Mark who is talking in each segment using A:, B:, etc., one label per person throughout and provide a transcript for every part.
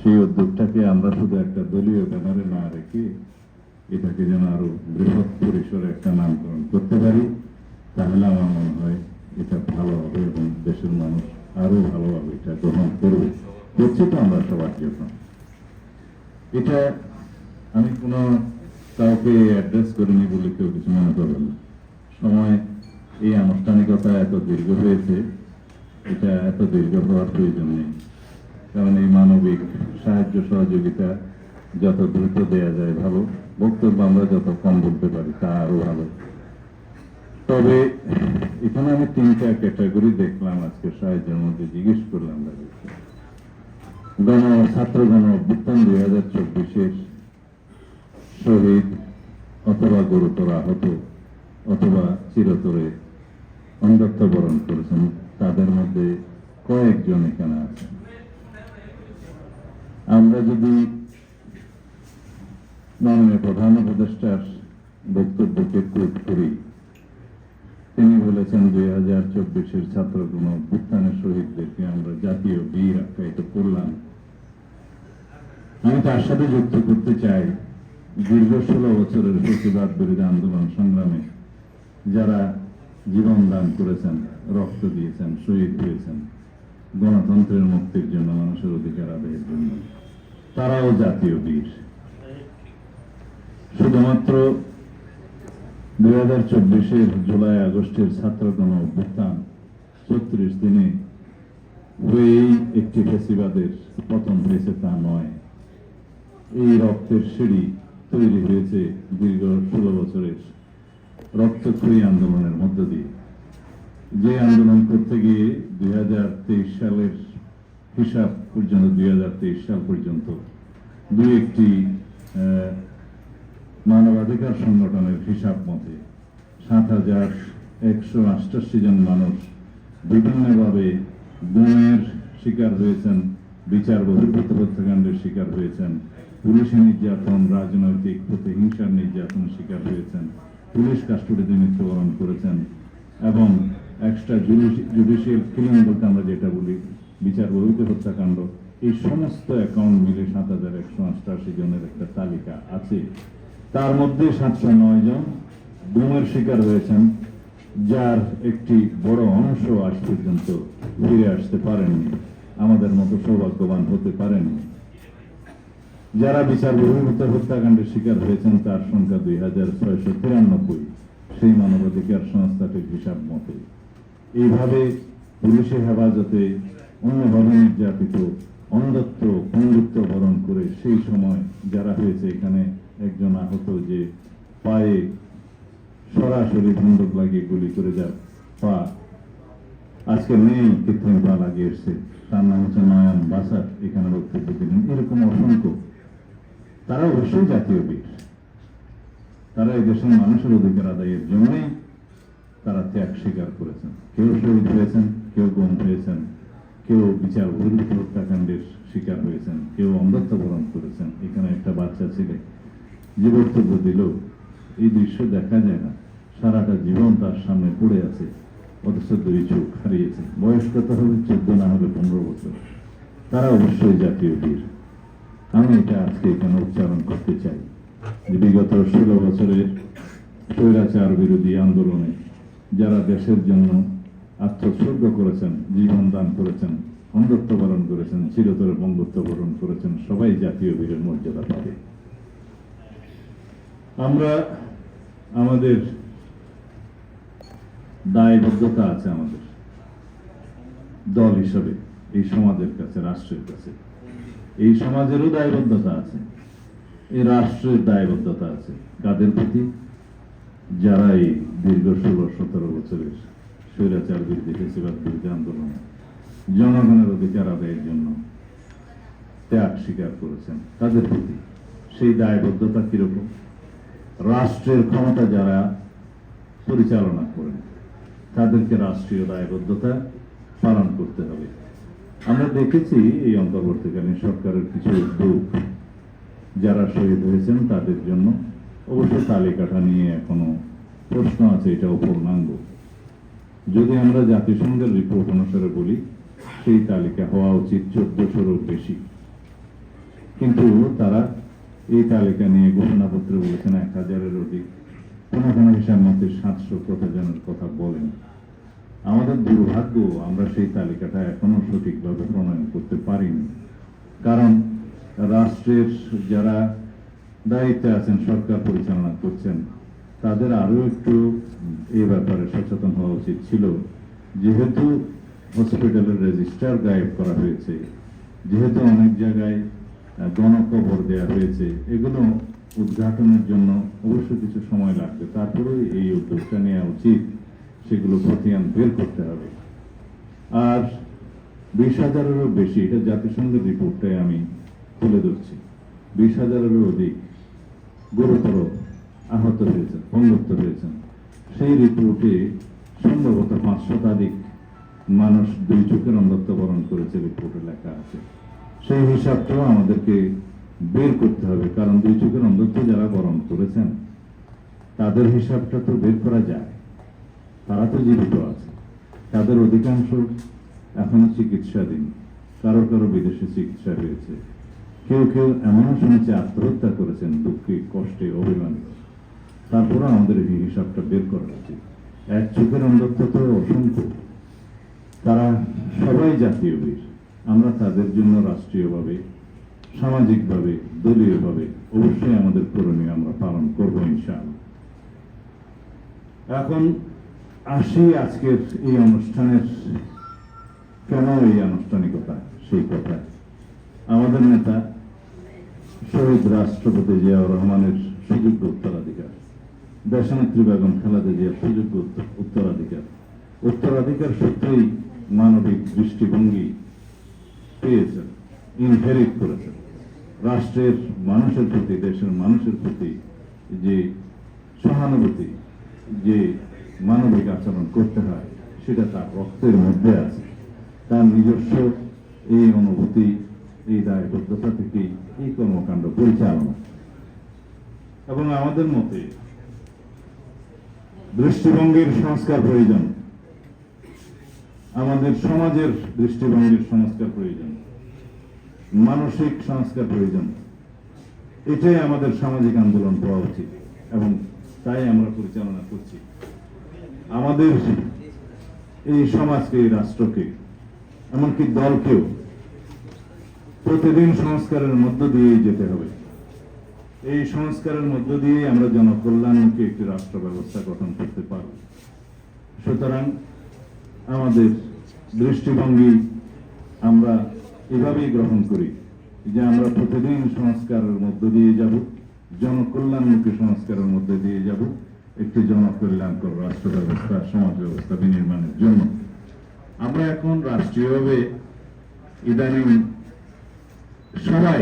A: সেই উদ্যোগটাকে আমরা শুধু একটা দলীয় ব্যানারে না রেখে এটাকে যেন আরো বৃহৎ পরিসরে একটা নামকরণ করতে পারি, তাহলে আমার মনে হয় এটা ভালো হবে এবং দেশের মানুষ আরো ভালোভাবে এটা গ্রহণ করবে। করছি তো আমরা সবার জন্য। এটা আমি কোনো কাউকে অ্যাড্রেস করিনি বলে কেউ কিছু মনে করবেন না। সময় এই আনুষ্ঠানিকতা এত দীর্ঘ হয়েছে, এটা এত দীর্ঘ হওয়ার প্রয়োজন নেই। কারণ এই মানবিক সাহায্য সহযোগিতা যত দ্রুত দেওয়া যায় ভালো, বক্তব্য আমরা যত কম বলতে পারি তা আরো ভালো। তবে এখানে আমি তিনটা ক্যাটাগরি দেখলাম আজকে সাহায্যের মধ্যে, জিজ্ঞেস করলাম তাদেরকে। ছাত্র গণ অভ্যুত্থান 2024-এর শহীদ অথবা গুরুতর আহত অথবা চিরতরে অন্ধত্ব বরণ করেছেন, তাদের মধ্যে কয়েকজন এখানে আছেন। আমরা যদি মাননীয় প্রধান উপদেষ্টার বক্তব্যকে কোট করি, তিনি বলেছেন 2024-এর ছাত্র গণ অভ্যুত্থানের শহীদদেরকে আমরা জাতীয় বীর আখ্যায়িত করলাম। আমি তার সাথে যুক্ত করতে চাই দীর্ঘ 16 বছরের ফ্যাসিবাদ বিরোধী আন্দোলন সংগ্রামে যারা জীবন দান করেছেন, রক্ত দিয়েছেন, শহীদ হয়েছেন গণতন্ত্রের মুক্তির জন্য, মানুষের অধিকার আদায়ের জন্য, তারাও জাতীয় বীর। শুধুমাত্র 2024-এর জুলাই আগস্টের ছাত্র গণ অভ্যুত্থান 36 দিনে হয়েই একটি ফ্যাসিবাদের পতন হয়েছে তা নয়। এই রক্তের সিঁড়ি তৈরি হয়েছে দীর্ঘ 16 বছরের রক্তক্ষয়ী আন্দোলনের মধ্য দিয়ে। যে আন্দোলন করতে গিয়ে 2023 সালের হিসাব পর্যন্ত, 2023 সাল পর্যন্ত দুই একটি মানবাধিকার সংগঠনের হিসাব মতে 7,188 জন মানুষ বিভিন্নভাবে গুমের শিকার হয়েছেন, বিচার বহির্ভূত হত্যাকাণ্ডের শিকার হয়েছেন, পুলিশি নির্যাতন, রাজনৈতিক প্রতিহিংসার নির্যাতনের শিকার হয়েছেন, পুলিশ কাস্টডিতে মৃত্যুবরণ করেছেন এবং এক্সট্রা জুডিশিয়াল কিলিং বলতে আমরা যেটা বলি বিচার বহির্ভূত হত্যাকাণ্ড, এই সমস্ত অ্যাকাউন্ট মিলে 7,188 জনের একটা তালিকা আছে। তার মধ্যে 709 জন গুমের শিকার হয়েছেন, যার একটি বড় অংশ আজ পর্যন্ত ফিরে আসতে পারেননি, আমাদের মতো সৌভাগ্যবান হতে পারেননি। যারা বিচার বহির্ভূত হত্যাকাণ্ডের শিকার হয়েছেন তার সংখ্যা 2,693, সেই মানবাধিকার সংস্থাটির হিসাব মতে। এইভাবে পুলিশের হেফাজতে অন্যভাবে নির্যাতিত, অন্ধত্ব, পঙ্গুত্ব বরণ করে সেই সময় যারা হয়েছে, এখানে একজন আহত যে পায়ে সরাসরি বন্দুক লাগিয়ে গুলি করে যার পা আজকে নেই, কৃত্রিম পা লাগিয়ে এসছে, তার নাম হচ্ছে নয়ন বাসার, এখানে বক্তব্য দিলেন। এরকম অসংখ্য, তারা অবশ্যই জাতীয় বীর। তারা এই দেশের মানুষের অধিকার আদায়ের জন্যই তারা ত্যাগ স্বীকার করেছেন। কেউ শহীদ হয়েছেন, কেউ গুম হয়েছেন, কেউ বিচার বহির্ভূত হত্যাকাণ্ডের শিকার হয়েছেন, কেউ অন্ধত্ব বরণ করেছেন। এখানে একটা বাচ্চা ছেলে যে বক্তব্য দিল, এই দৃশ্য দেখা যায় না, সারাটা জীবন তার সামনে পড়ে আছে, অথচ 2 চোখ হারিয়েছে। বয়স কত হবে? 14 না হবে 15 বছর। তারা অবশ্যই জাতীয় বীর। আমি এটা আজকে এখানে উচ্চারণ করতে চাই যে বিগত 16 বছরের স্বৈরাচার বিরোধী আন্দোলনে যারা দেশের জন্য আত্মোৎসর্গ করেছেন, জীবন দান করেছেন, অন্ধত্ব বরণ করেছেন, চিরতরে বঙ্গত্ব বরণ করেছেন, সবাই জাতীয় বীরের মর্যাদা পাবে। আমরা আমাদের দায়বদ্ধতা আছে, আমাদের দল হিসাবে এই সমাজের কাছে, রাষ্ট্রের কাছে। এই সমাজেরও দায়বদ্ধতা আছে, এই রাষ্ট্রের দায়বদ্ধতা আছে। কাদের প্রতি? যারা এই দীর্ঘ 16-17 বছরের স্বৈরাচার বিরোধী, ফ্যাসিবাদ বিরোধী আন্দোলনে জনগণের অধিকার আদায়ের জন্য ত্যাগ স্বীকার করেছেন, তাদের প্রতি সেই দায়বদ্ধতা কিরকম? রাষ্ট্রের ক্ষমতা যারা পরিচালনা করেন তাদেরকে রাষ্ট্রীয় দায়বদ্ধতা পালন করতে হবে। আমরা দেখেছি এই অন্তর্বর্তীকালীন সরকারের কিছু উদ্যোগ, যারা শহীদ হয়েছেন তাদের জন্য অবশ্য তালিকাটা নিয়ে এখনো প্রশ্ন আছে, এটা অপূর্ণাঙ্গ। যদি আমরা জাতিসংঘের রিপোর্ট অনুসারে বলি, সেই তালিকা হওয়া উচিত 1400-এরও বেশি। কিন্তু তারা এই তালিকা নিয়ে ঘোষণাপত্রে বলেছেন 1000-এর অধিক, কোনো কোনো হিসাব মতে 700 কতজনের কথা বলেন। আমাদের দুর্ভাগ্য, আমরা সেই তালিকাটা এখনো সঠিকভাবে প্রণয়ন করতে পারিনি। কারণ রাষ্ট্রের যারা দায়িত্বে আছেন, সরকার পরিচালনা করছেন, তাদের আরো একটু এই ব্যাপারে সচেতন হওয়া উচিত ছিল। যেহেতু হসপিটালের রেজিস্টার গায়েব করা হয়েছে, যেহেতু অনেক জায়গায় গণকবর দেওয়া হয়েছে, এগুলো উদ্ঘাটনের জন্য অবশ্য কিছু সময় লাগবে, তারপরেও এই উদ্যোগটা নেওয়া উচিত, সেগুলো খতিয়ান বের করতে হবে। আর 20,000-এরও বেশি, এটা জাতিসংঘের রিপোর্টটাই আমি তুলে ধরছি, 20,000-এরও অধিক গুরুতর আহত হয়েছেন, পঙ্গুত্ব হয়েছেন। সেই রিপোর্টে সম্ভবত 5 শতাধিক মানুষ 2 চোখের অন্ধত্ব বরণ করেছে, রিপোর্টে লেখা আছে। সেই হিসাবটাও আমাদেরকে বের করতে হবে, কারণ 2 চোখের অন্ধত্ব যারা বরণ করেছেন তাদের হিসাবটা তো বের করা যায়, তারা তো জীবিত আছে, তাদের অধিকাংশ এখনো চিকিৎসাধীন, কারো কারো বিদেশে চিকিৎসা হয়েছে, কেউ কেউ এমনও শুনেছে আত্মহত্যা করেছেন দুঃখে, কষ্টে, অভিমানে। তারপরে আমাদের এই হিসাবটা বের করা উচিত। 1 চোখের অন্ধত্ব তো অসংখ্য, তারা সবাই জাতীয় বীর। আমরা তাদের জন্য রাষ্ট্রীয়ভাবে, সামাজিকভাবে, দলীয়ভাবে অবশ্যই আমাদের করণীয় আমরা পালন করবো ইনশাআল্লাহ। এখন আসি আজকের এই অনুষ্ঠানের কেন এই আনুষ্ঠানিকতা, সেই কথা। আমাদের নেতা শহীদ রাষ্ট্রপতি জিয়াউর রহমানের সুযোগ্য উত্তরাধিকার, দেশনেত্রী বেগম খালেদা জিয়ার সুযোগ্য উত্তরাধিকার সূত্রেই মানবিক দৃষ্টিভঙ্গি পেয়েছেন, ইনহেরিট করেছেন। রাষ্ট্রের মানুষের প্রতি, দেশের মানুষের প্রতি যে সহানুভূতি, যে মানবিক আচরণ করতে হয়, সেটা তার রক্তের মধ্যে আছে। তার নিজস্ব এই অনুভূতি, এই দায়বদ্ধতা থেকেই এই কর্মকাণ্ড পরিচালনা। এবং আমাদের মতে দৃষ্টিভঙ্গির সংস্কার প্রয়োজন, আমাদের সমাজের দৃষ্টিভঙ্গির সংস্কার প্রয়োজন, মানসিক সংস্কার প্রয়োজন। এটাই আমাদের সামাজিক আন্দোলন হওয়া উচিত এবং তাই আমরা পরিচালনা করছি। আমাদের এই সমাজকে, এই রাষ্ট্রকে, এমনকি দলকেও প্রতিদিন সংস্কারের মধ্য দিয়েই যেতে হবে। এই সংস্কারের মধ্য দিয়ে আমরা জনকল্যাণমুখী একটি রাষ্ট্র ব্যবস্থা গঠন করতে পারব। সুতরাং আমাদের দৃষ্টিভঙ্গি আমরা এভাবেই গ্রহণ করি যে আমরা প্রতিদিন সংস্কারের মধ্য দিয়ে যাব, জনকল্যাণমুখী সংস্কারের মধ্যে দিয়ে যাব, একটি জনকল্যাণকর রাষ্ট্র ব্যবস্থা, সমাজ ব্যবস্থা বিনির্মাণের জন্য। আমরা এখন রাষ্ট্রীয়ভাবে ইদানিং সবাই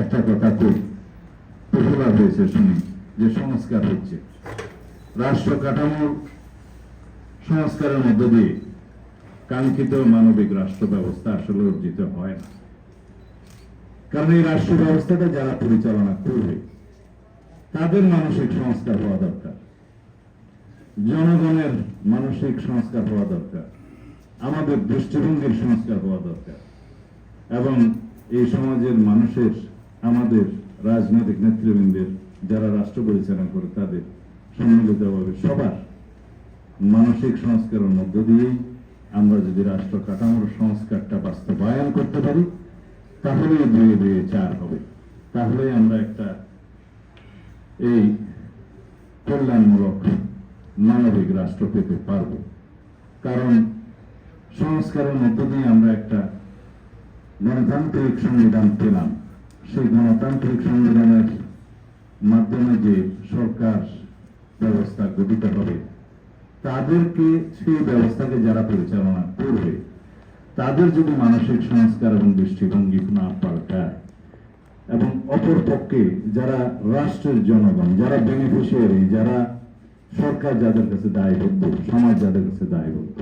A: একটা কথা খুব পপুলার হয়েছে, শুনি যে সংস্কার হচ্ছে। রাষ্ট্র কাঠামোর সংস্কারের মধ্য দিয়ে কাঙ্ক্ষিত মানবিক রাষ্ট্র ব্যবস্থা আসলে অর্জিত হয় না। কারণ এই রাষ্ট্র ব্যবস্থাটা যারা পরিচালনা করবে তাদের মানসিক সংস্কার হওয়া দরকার, জনগণের মানসিক সংস্কার হওয়া দরকার, আমাদের দৃষ্টিভঙ্গির সংস্কার হওয়া দরকার। এবং এই সমাজের মানুষের, আমাদের রাজনৈতিক নেতৃবৃন্দের, যারা রাষ্ট্র পরিচালনা করে, তাদের সম্মিলিতভাবে সবার মানসিক সংস্কারের মধ্য দিয়েই আমরা যদি রাষ্ট্র কাঠামোর সংস্কারটা বাস্তবায়ন করতে পারি, তাহলে 2-2-4 হবে। তাহলে আমরা একটা এই কল্যাণমূলক মানবিক রাষ্ট্র পেতে পারব। কারণ সংস্কারের মধ্য দিয়ে আমরা একটা গণতান্ত্রিক সংবিধান পেলাম। সেই গণতান্ত্রিক সংবিধানের মাধ্যমে যে সরকার ব্যবস্থা গঠিত হবে, তাদেরকে, সেই ব্যবস্থাকে যারা পরিচালনা করবে, তাদের যদি মানসিক সংস্কার এবং দৃষ্টিভঙ্গি না পাল্টায়, এবং অপর পক্ষে যারা রাষ্ট্রের জনগণ, যারা বেনিফিশিয়ারি, যারা সরকার যাদের কাছে দায়বদ্ধ, সমাজ যাদের কাছে দায়বদ্ধ,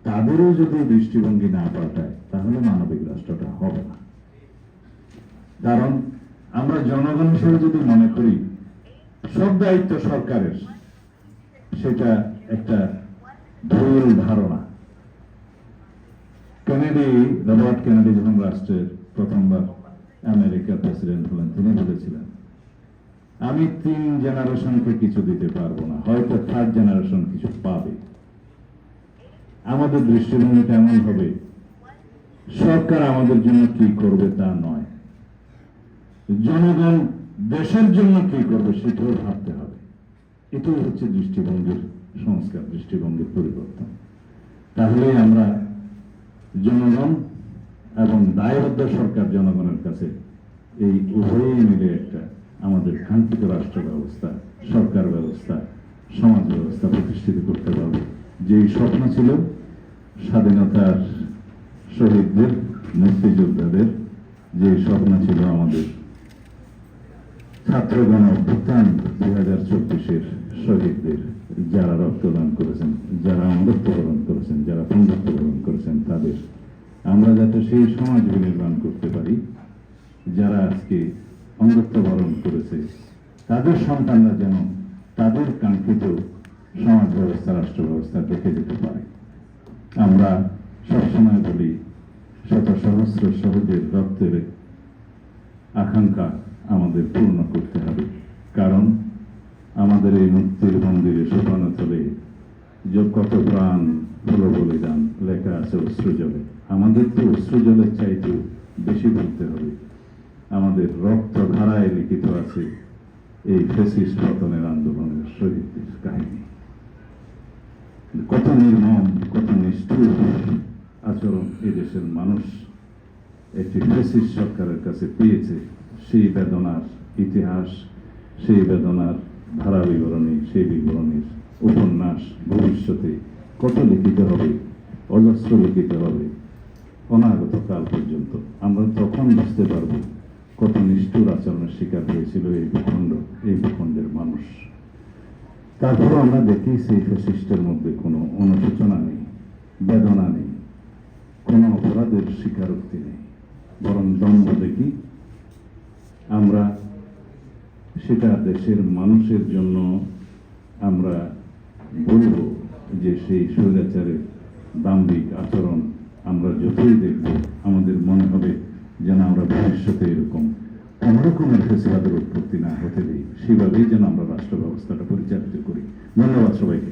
A: তাদেরও যদি দৃষ্টিভঙ্গি না পাল্টায়, তাহলে মানবিক রাষ্ট্রটা হবে না। কারণ আমরা জনগণ হিসেবে যদি মনে করি সব দায়িত্ব সরকারের, সেটা একটা ভুল ধারণা। রবার্ট কেনেডি যখন রাষ্ট্রের প্রথমবার আমেরিকার প্রেসিডেন্ট হলেন, তিনি বলেছিলেন, আমি 3 জেনারেশনকে কিছু দিতে পারবো না, হয়তো 3rd জেনারেশন কিছু পাবে। আমাদের দৃষ্টিভঙ্গিটা এমন হবে, সরকার আমাদের জন্য কি করবে তা নয়, জনগণ দেশের জন্য কি করবে সেটাও ভাবতে হবে। এটাই হচ্ছে দৃষ্টিভঙ্গির সংস্কার, দৃষ্টিভঙ্গির পরিবর্তন। তাহলে আমরা জনগণ এবং দায়বদ্ধ সরকার জনগণের কাছে এই উভয়ই মিলে একটা আমাদের কাঙ্ক্ষিত রাষ্ট্র ব্যবস্থা, সরকার ব্যবস্থা, সমাজ ব্যবস্থা প্রতিষ্ঠিত করতে পারবে। যেই স্বপ্ন ছিল স্বাধীনতার শহীদদের, মুক্তিযোদ্ধাদের, যে স্বপ্ন ছিল আমাদের ছাত্র গণ অভ্যুত্থান 2024-এর শহীদদের, যারা রক্তদান করেছেন, যারা অঙ্গত্বকরণ করেছেন, যারা পুনরুত্তোলন করেছেন, তাদের আমরা যাতে সেই সমাজ বিনির্মাণ করতে পারি, যারা আজকে অঙ্গত্বকরণ করেছে তাদের সন্তানরা যেন তাদের কাঙ্ক্ষিত সমাজ ব্যবস্থা, রাষ্ট্র ব্যবস্থা দেখে যেতে পারে। আমরা সবসময় বলি, শত সহস্র শহীদের রক্তের আকাঙ্ক্ষা আমাদের পূর্ণ করতে হবে, কারণ আমাদের এই মুক্তির মন্দিরে সোপানো তলে যে কত প্রাণ হলো বলিদান লেখা আছে অশ্রুজলে। আমাদের তো অশ্রুজলের চাইতেও বেশি বলতে হবে, আমাদের রক্ত ধারায় লিখিত আছে এই ফ্যাসিস্ট পতনের আন্দোলনের শহীদদের কাহিনী। কত নির্মম, কত নিষ্ঠুর আচরণ এদেশের মানুষ একটি ফ্যাসিস্ট সরকারের কাছে পেয়েছে, সেই বেদনার ইতিহাস, সেই বেদনার ধারা বিবরণী, সেই বিবরণীর উপন্যাস ভবিষ্যতে কত লিখিত হবে, অজস্র লিখিত হবে অনাগত কাল পর্যন্ত। আমরা তখন বুঝতে পারব কত নিষ্ঠুর আচরণের শিকার হয়েছিল এই ভূখণ্ড, এই ভূখণ্ডের মানুষ। তারপরও আমরা দেখি সেই ফ্যাসিস্টের মধ্যে কোনো অনুশোচনা নেই, বেদনা নেই, কোনো অপরাধের স্বীকারোক্তি নেই, বরং দ্বন্দ্ব দেখি। আমরা সেটা দেশের মানুষের জন্য আমরা বলব যে সেই স্বৈরাচারের দাম্ভিক আচরণ আমরা যতই দেখব আমাদের মনে হবে যেন আমরা ভবিষ্যতে এরকম কোন রকমের ফেসিবাদের উৎপত্তি না হতে দিই, সেভাবেই যেন আমরা রাষ্ট্র ব্যবস্থাটা পরিচালিত করি। ধন্যবাদ সবাইকে।